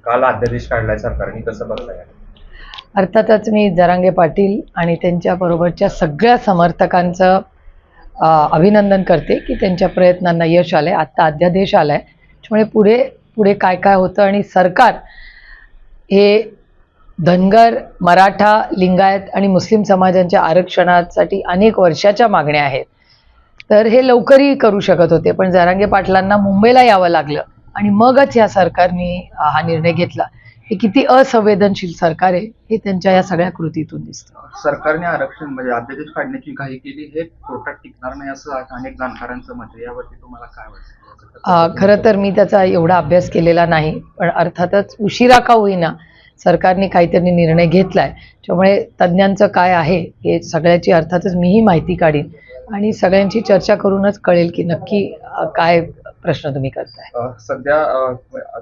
काल अध्यादेश काढलाय सरकारने, कसं बघताय? अर्थातच मी जरांगे पाटील आणि त्यांच्या बरोबरच्या सगळ्या समर्थकांचं अभिनंदन करते की त्यांच्या प्रयत्नांना यश आलंय. आत्ता अध्यादेश आलाय, त्यामुळे पुढे पुढे काय काय होतं. आणि सरकार हे धनगर, मराठा, लिंगायत आणि मुस्लिम समाजांच्या आरक्षणासाठी अनेक वर्षाच्या मागण्या आहेत, तर हे लवकरही करू शकत होते. पण जरांगे पाटलांना मुंबईला यावं लागलं आणि मगच या सरकारने हा निर्णय घेतला. हे किती असंवेदनशील सरकार आहे हे त्यांच्या या सगळ्या कृतीतून दिसतं. सरकारने आरक्षण म्हणजे अध्यादेश काढण्याची घाई केली, हे कोर्टात टिकणार नाही असं अनेक जाणकारांचं मत आहे. यावरती तुम्हाला काय वाटतं? खरं तर मी त्याचा एवढा अभ्यास केलेला नाही, पण अर्थातच उशिरा का होईना सरकारने काहीतरी निर्णय घेतलाय. त्यामुळे तज्ज्ञांचं काय आहे हे सगळ्याची अर्थातच मीही माहिती काढीन आणि सगळ्यांची चर्चा करूनच कळेल की नक्की काय प्रश्न तुम्ही करताय. सध्या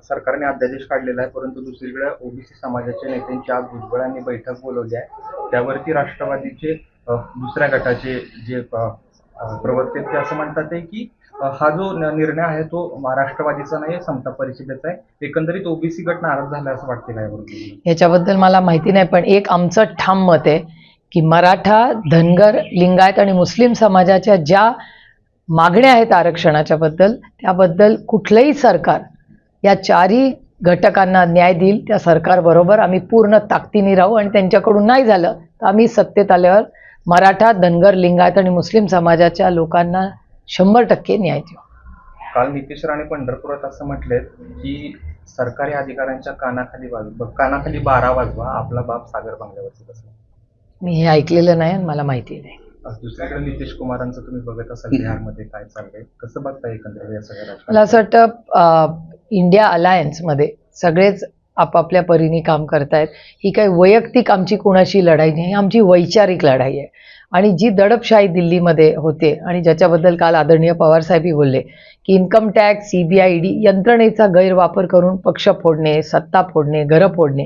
सरकारने अध्यादेश काढलेला आहे, परंतु दुसरीकडे ओबीसी समाजाच्या नेत्यांची आज भुजबळांनी बैठक बोलवली आहे. त्यावरती राष्ट्रवादीचे दुसऱ्या गटाचे जे प्रवक्ते ते असं म्हणतात आहे की हा जो निर्णय आहे तो राष्ट्रवादीचा नाही, समता परिषदेचा आहे. एकंदरीत ओबीसी गट नाराज झाला असं वाटते का यावरती? याच्याबद्दल मला माहिती नाही, पण एक आमचं ठाम मत आहे की मराठा, धनगर, लिंगायत आणि मुस्लिम समाजाच्या ज्या मागण्या आहेत आरक्षणाच्या बद्दल, त्याबद्दल कुठलंही सरकार या चारही घटकांना न्याय देईल. त्या सरकारबरोबर आम्ही पूर्ण ताकदीने राहू आणि त्यांच्याकडून नाही झालं तर आम्ही सत्तेत आल्यावर मराठा, धनगर, लिंगायत आणि मुस्लिम समाजाच्या लोकांना 100% न्याय देऊ. काल नितीश राणे पंढरपुरात असं म्हटलेत की सरकारी अधिकाऱ्यांच्या कानाखाली 12 वाजवा, आपला बाप सागर बांगल्यावरती बसला. मी हे ऐकलेलं नाही आणि मला माहिती नाही. दुसरीकडे नितीश कुमारांचं तुम्ही बघत असाल बिहारमध्ये काय चाललंय, कसं बघता एकंदरीत या सगळ्या? मला असं वाटतं इंडिया अलायन्समध्ये सगळेच आपापल्या परीने काम करतायत. ही काही वैयक्तिक आमची कोणाशी लढाई नाही, आमची वैचारिक लढाई आहे. आणि जी दडपशाही दिल्लीमध्ये होते आणि ज्याच्याबद्दल काल आदरणीय पवारसाहेबही बोलले की इन्कम टॅक्स, CBI, ED यंत्रणेचा गैरवापर करून पक्ष फोडणे, सत्ता फोडणे, घरं फोडणे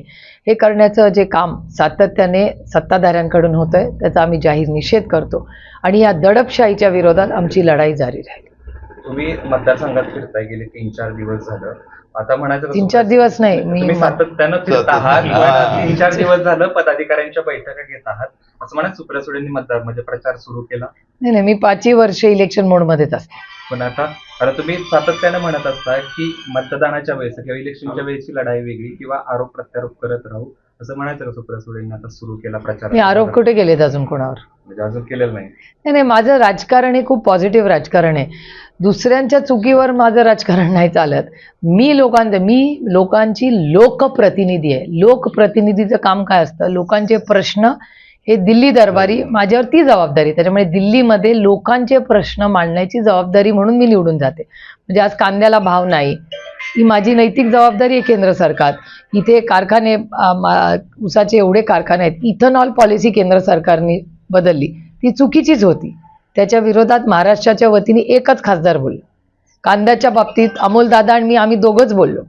हे करण्याचं जे काम सातत्याने सत्ताधाऱ्यांकडून होतं आहे त्याचा आम्ही जाहीर निषेध करतो आणि या दडपशाहीच्या विरोधात आमची लढाई जारी राहील. तुम्ही मतदारसंघात फिरताय गेले 3-4 दिवस झालं. आता म्हणायचं 3-4 दिवस नाही, मी सातत्यानं फिरत आहात. 3-4 दिवस झालं पदाधिकाऱ्यांच्या बैठका घेत आहात असं म्हणत सुप्रिया सुळेंनी मतदार म्हणजे प्रचार सुरू केला. नाही, मी 5 वर्ष इलेक्शन मोडमध्येच असते. पण आता तुम्ही सातत्यानं म्हणत असता की मतदानाच्या वेळेस किंवा इलेक्शनच्या वेळेची लढाई वेगळी किंवा आरोप प्रत्यारोप करत राहू असं म्हणायचं का? सुप्रिया सुळेंनी आता सुरू केला प्रचार. मी आरोप कुठे केलेत अजून कोणावर? म्हणजे अजून केलेलं नाही. नाही, माझं राजकारण हे खूप पॉझिटिव्ह राजकारण आहे. दुसऱ्यांच्या चुकीवर माझं राजकारण नाही चालत. मी लोकांची लोकप्रतिनिधी आहे. लोकप्रतिनिधीचं काम काय असतं? लोकांचे प्रश्न हे दिल्ली दरबारी माझ्यावरती जबाबदारी. त्याच्यामुळे दिल्लीमध्ये लोकांचे प्रश्न मांडण्याची जबाबदारी म्हणून मी निवडून जाते. म्हणजे आज कांद्याला भाव नाही, ही माझी नैतिक जबाबदारी आहे केंद्र सरकार. इथे कारखाने, ऊसाचे एवढे कारखाने आहेत. इथेनॉल पॉलिसी केंद्र सरकारने बदलली, ती चुकीचीच होती. त्याच्या विरोधात महाराष्ट्राच्या वतीने एकच खासदार बोललो. कांद्याच्या बाबतीत अमोलदादा आणि आम्ही दोघंच बोललो.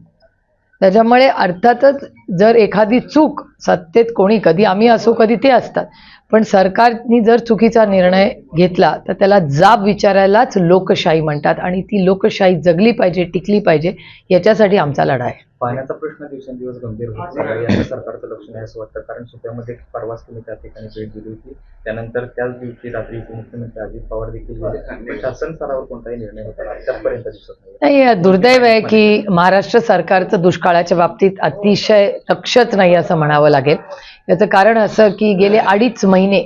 त्याच्यामुळे अर्थातच जर एखादी चूक सत्तेत कोणी, कधी आम्ही असो कधी ते असतात, पण सरकारने जर चुकीचा निर्णय घेतला तर त्याला जाब विचारायलाच लोकशाही म्हणतात आणि ती लोकशाही जगली पाहिजे, टिकली पाहिजे. याच्यासाठी आमचा लढा आहे. पाण्याचा प्रश्न दिवसेंदिवस गंभीर होत चालला आहे, याचं सरकारचं लक्ष नाही असं वाटतं. कारण सुप्यामध्ये परवाच तुम्ही त्या ठिकाणी भेट दिली होती, त्यानंतर त्याच दिवशी रात्री उपमुख्यमंत्री अजित पवार देखील गेले, पण शासन स्तरावर कोणताही निर्णय होता आतापर्यंत दिसत नाही. दुर्दैव आहे की महाराष्ट्र सरकारचं दुष्काळाच्या बाबतीत अतिशय लक्षच नाही असं म्हणावं लागेल. याचं कारण असं की गेले 2.5 महिने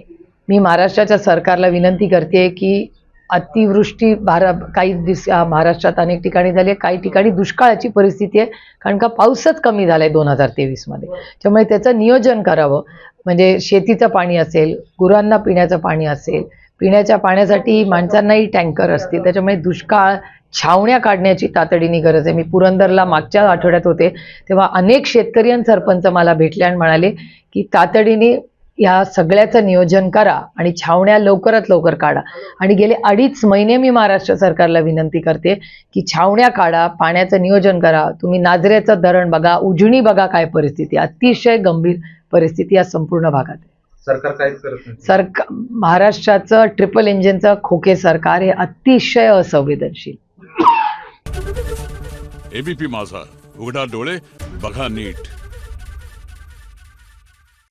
मी महाराष्ट्राच्या सरकारला विनंती करते की अतिवृष्टी काही महाराष्ट्रात अनेक ठिकाणी झाली आहे, काही ठिकाणी दुष्काळाची परिस्थिती आहे कारण का पाऊसच कमी झाला आहे 2023मध्ये. त्यामुळे त्याचं नियोजन करावं. म्हणजे शेतीचं पाणी असेल, गुरांना पिण्याचं पाणी असेल, पिण्याच्या पाण्यासाठी माणसांनाही टँकर असतील. त्याच्यामुळे दुष्काळ छावण्या काढण्याची तातडीने गरज आहे. मी पुरंदरला मागच्या आठवड्यात होते तेव्हा अनेक शेतकरी आणि सरपंच मला भेटले आणि म्हणाले की तातडीने या सगळ्याचं नियोजन करा आणि छावण्या लवकरात लवकर काढा. आणि गेले 2.5 महिने मी महाराष्ट्र सरकारला विनंती करते की छावण्या काढा, पाण्याचं नियोजन करा. तुम्ही नाझऱ्याचं धरण बघा, उजनी बघा काय परिस्थिती, अतिशय गंभीर परिस्थिती या संपूर्ण भागात आहे. सरकार काहीच करत नाही. महाराष्ट्राचं ट्रिपल इंजिनचं खोके सरकार हे अतिशय असंवेदनशील. एबीपी माझा, उघडा डोळे बघा नीट.